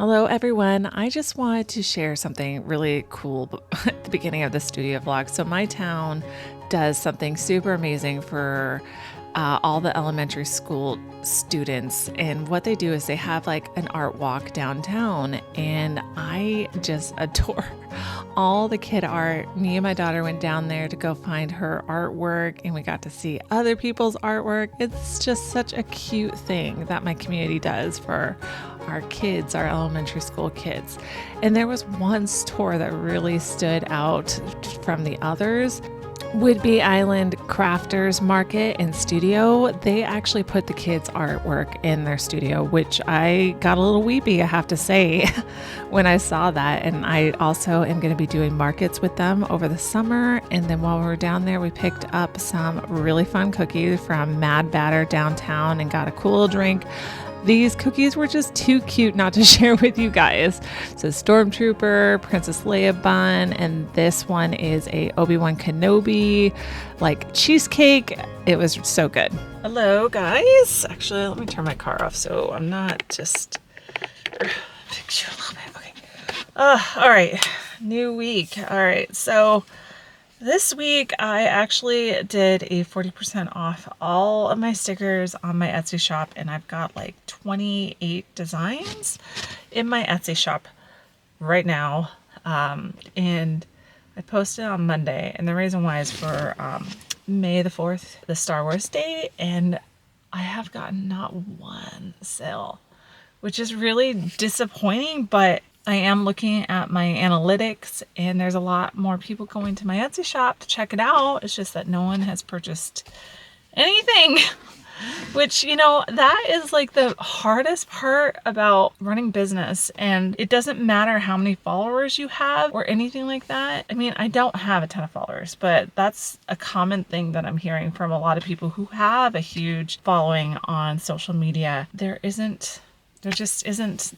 Hello everyone, I just wanted to share something really cool at the beginning of the studio vlog. So my town does something super amazing for all the elementary school students, and what they do is they have like an art walk downtown, and I just adore all the kid art. Me and my daughter went down there to go find her artwork, and we got to see other people's artwork. It's just such a cute thing that my community does for our kids, our elementary school kids. And there was one store that really stood out from the others. Whidbey Island Crafters Market and Studio, they actually put the kids' artwork in their studio, which I got a little weepy, I have to say, when I saw that. And I also am going to be doing markets with them over the summer. And then while we were down there, we picked up some really fun cookies from Mad Batter downtown and got a cool little drink. These cookies were just too cute not to share with you guys. So Stormtrooper, Princess Leia bun, and this one is a Obi-Wan Kenobi, like cheesecake. It was so good. Hello guys. Actually, let me turn my car off so I'm not just fix you a little bit. Okay. All right. New week. All right. So this week, I actually did a 40% off all of my stickers on my Etsy shop, and I've got like 28 designs in my Etsy shop right now. And I posted on Monday, and the reason why is for May the 4th, the Star Wars Day, and I have gotten not one sale, which is really disappointing, but I am looking at my analytics, and there's a lot more people going to my Etsy shop to check it out. It's just that no one has purchased anything, which, you know, that is like the hardest part about running business. And it doesn't matter how many followers you have or anything like that. I mean, I don't have a ton of followers, but that's a common thing that I'm hearing from a lot of people who have a huge following on social media. There just isn't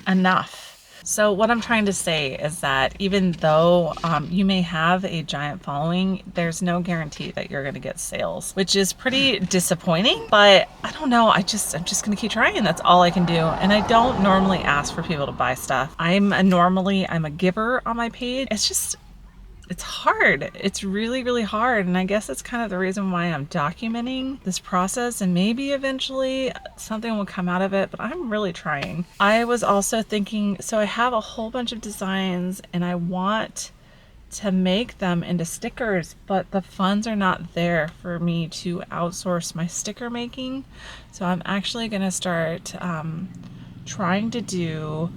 enough. So what I'm trying to say is that even though you may have a giant following, there's no guarantee that you're going to get sales, which is pretty disappointing. But I don't know. I'm just going to keep trying. That's all I can do. And I don't normally ask for people to buy stuff. I'm a giver on my page. It's hard. It's really, really hard. And I guess that's kind of the reason why I'm documenting this process, and maybe eventually something will come out of it, but I'm really trying. I was also thinking, so I have a whole bunch of designs and I want to make them into stickers, but the funds are not there for me to outsource my sticker making. So I'm actually going to start trying to do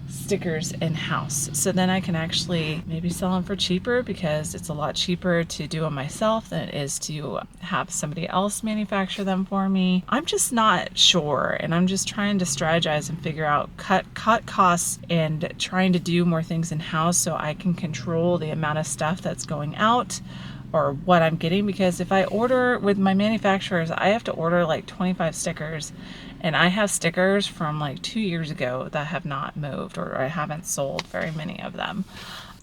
stickers in-house, so then I can actually maybe sell them for cheaper, because it's a lot cheaper to do them myself than it is to have somebody else manufacture them for me. I'm just not sure, and I'm just trying to strategize and figure out cut costs and trying to do more things in-house so I can control the amount of stuff that's going out or what I'm getting. Because if I order with my manufacturers, I have to order like 25 stickers, and I have stickers from like 2 years ago that have not moved, or I haven't sold very many of them.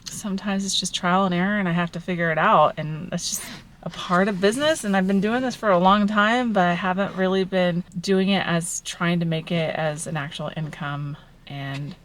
Sometimes it's just trial and error, and I have to figure it out, and that's just a part of business. And I've been doing this for a long time, but I haven't really been doing it as trying to make it as an actual income, and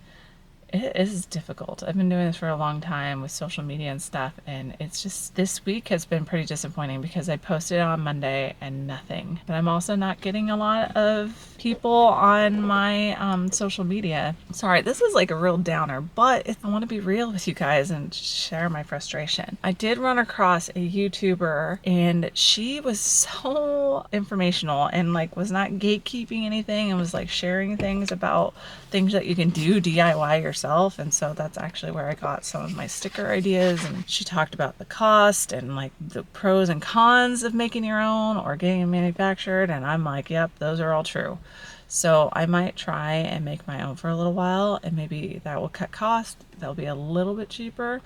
it is difficult. I've been doing this for a long time with social media and stuff, and it's just, this week has been pretty disappointing because I posted on Monday and nothing. But I'm also not getting a lot of people on my social media. Sorry, this is like a real downer, but I want to be real with you guys and share my frustration. I did run across a YouTuber, and she was so informational and like was not gatekeeping anything, and was like sharing things about things that you can do DIY yourself. And so that's actually where I got some of my sticker ideas. And she talked about the cost and like the pros and cons of making your own or getting it manufactured. And I'm like, yep, those are all true. So I might try and make my own for a little while, and maybe that will cut cost. That'll be a little bit cheaper.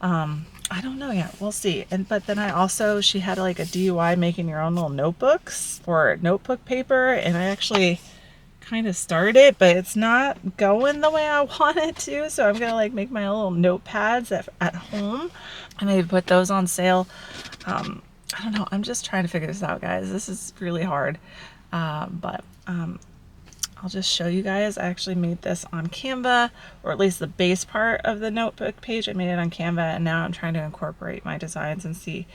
I don't know yet. We'll see. But then she had like a DIY making your own little notebooks or notebook paper, and I actually kind of started it, but it's not going the way I want it to. So I'm gonna like make my little notepads at home and maybe put those on sale. I don't know. I'm just trying to figure this out, guys. This is really hard. But I'll just show you guys. I actually made this on Canva, or at least the base part of the notebook page. I made it on Canva, and now I'm trying to incorporate my designs and see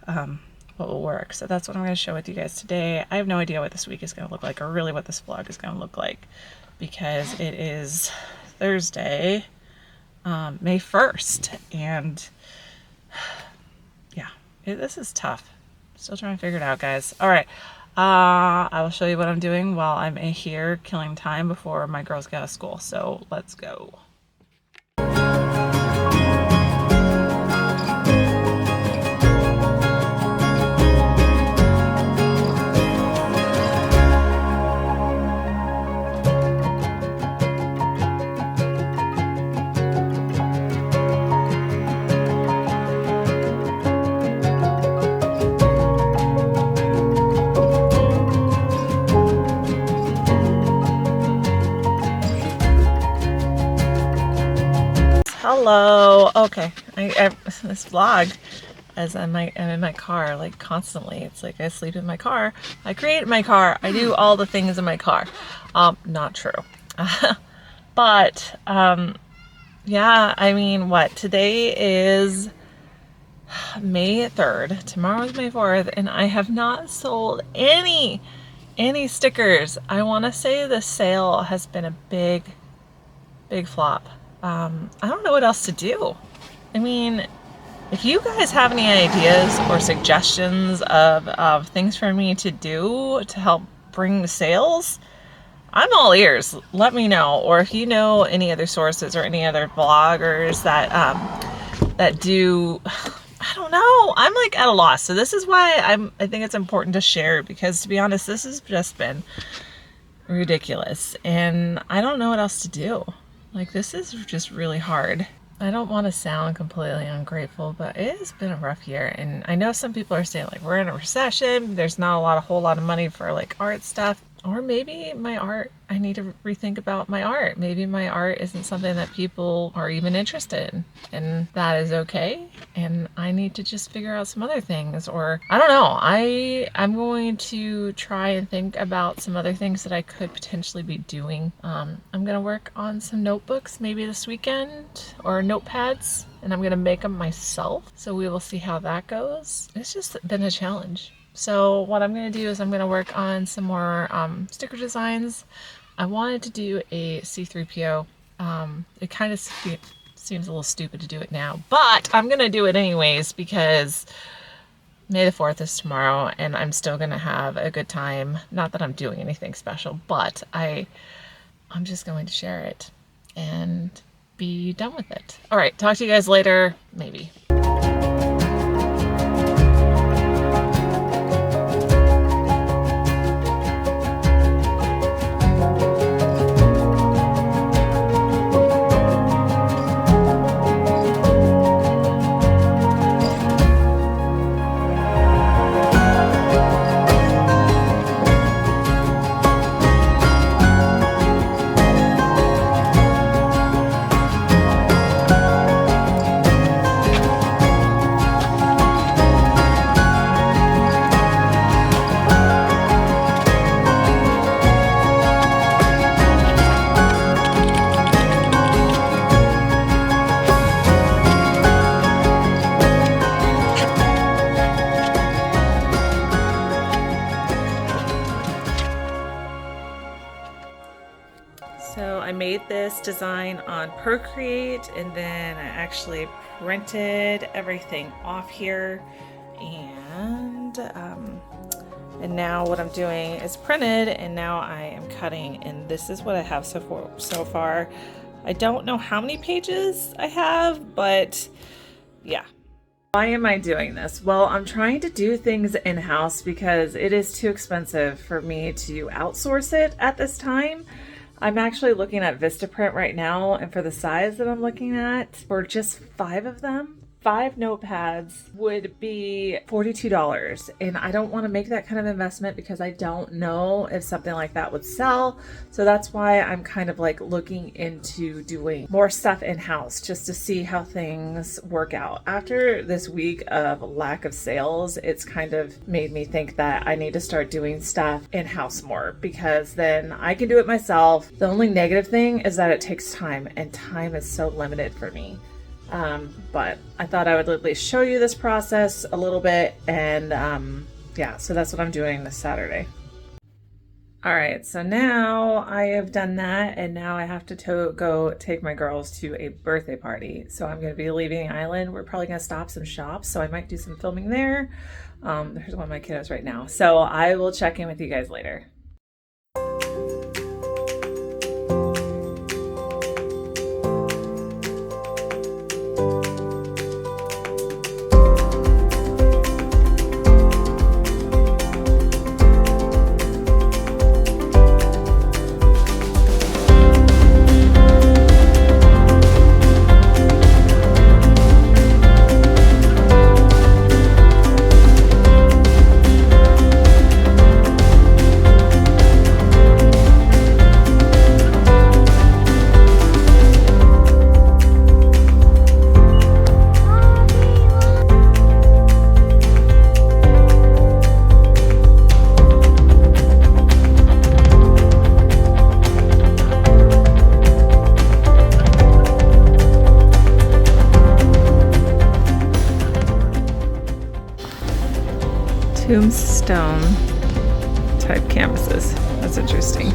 what will work. So that's what I'm going to share with you guys today. I have no idea what this week is going to look like, or really what this vlog is going to look like, because it is Thursday, May 1st, and yeah, this is tough. Still trying to figure it out, guys. All right. I will show you what I'm doing while I'm here killing time before my girls get out of school. So let's go. Hello. Okay, this vlog, as I'm in my car, like constantly. It's like I sleep in my car, I create my car, I do all the things in my car. Not true. But yeah, I mean, what, today is May 3rd, tomorrow's May 4th, and I have not sold any stickers. I want to say the sale has been a big flop. I don't know what else to do. I mean, if you guys have any ideas or suggestions of things for me to do to help bring the sales, I'm all ears. Let me know. Or if you know any other sources or any other bloggers that do, I don't know. I'm like at a loss. So this is why I think it's important to share, because to be honest, this has just been ridiculous and I don't know what else to do. Like, this is just really hard. I don't want to sound completely ungrateful, but it has been a rough year. And I know some people are saying, like, we're in a recession. There's not a whole lot of money for, like, art stuff. Or maybe my art, I need to rethink about my art. Maybe my art isn't something that people are even interested in. And that is okay. And I need to just figure out some other things. Or, I don't know. I'm going to try and think about some other things that I could potentially be doing. I'm going to work on some notebooks maybe this weekend, or notepads. And I'm going to make them myself. So we will see how that goes. It's just been a challenge. So what I'm going to do is I'm going to work on some more sticker designs. I wanted to do a C3PO. It kind of seems a little stupid to do it now, but I'm going to do it anyways because May the 4th is tomorrow and I'm still going to have a good time. Not that I'm doing anything special, but I'm just going to share it and be done with it. All right, talk to you guys later, maybe. So I made this design on Procreate, and then I actually printed everything off here, and now what I'm doing is printed, and now I am cutting, and this is what I have so far. I don't know how many pages I have, but yeah. Why am I doing this? Well, I'm trying to do things in-house because it is too expensive for me to outsource it at this time. I'm actually looking at Vistaprint right now, and for the size that I'm looking at, for just 5 of them, 5 notepads would be $42. And I don't want to make that kind of investment because I don't know if something like that would sell. So that's why I'm kind of like looking into doing more stuff in-house just to see how things work out. After this week of lack of sales, it's kind of made me think that I need to start doing stuff in-house more because then I can do it myself. The only negative thing is that it takes time, and time is so limited for me. But I thought I would at least show you this process a little bit, and yeah, so that's what I'm doing this Saturday. All right, so now I have done that, and now I have to go take my girls to a birthday party. So I'm going to be leaving the island. We're probably going to stop some shops, so I might do some filming there. There's one of my kiddos right now. So I will check in with you guys later. Tombstone type canvases. That's interesting.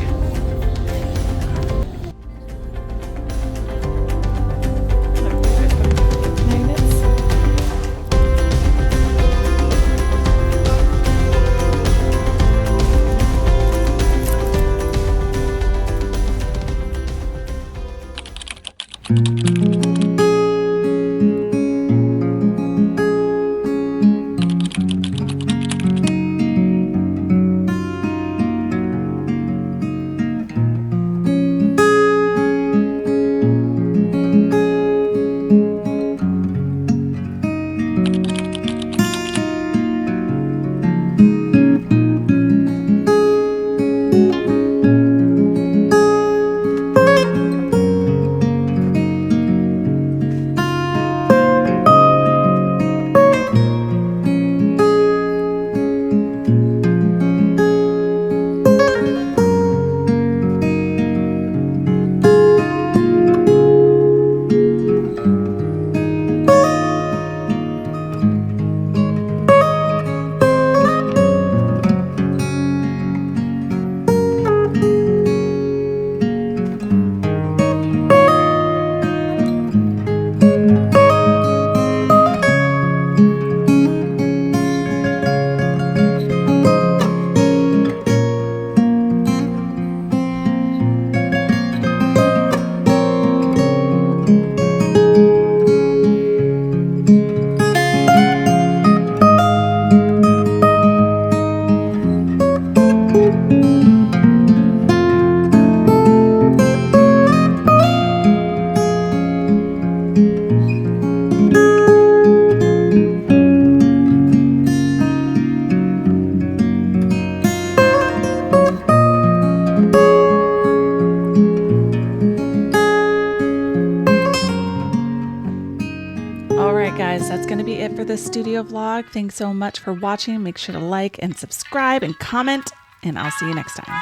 Guys, that's going to be it for this studio vlog. Thanks so much for watching. Make sure to like and subscribe and comment, and I'll see you next time.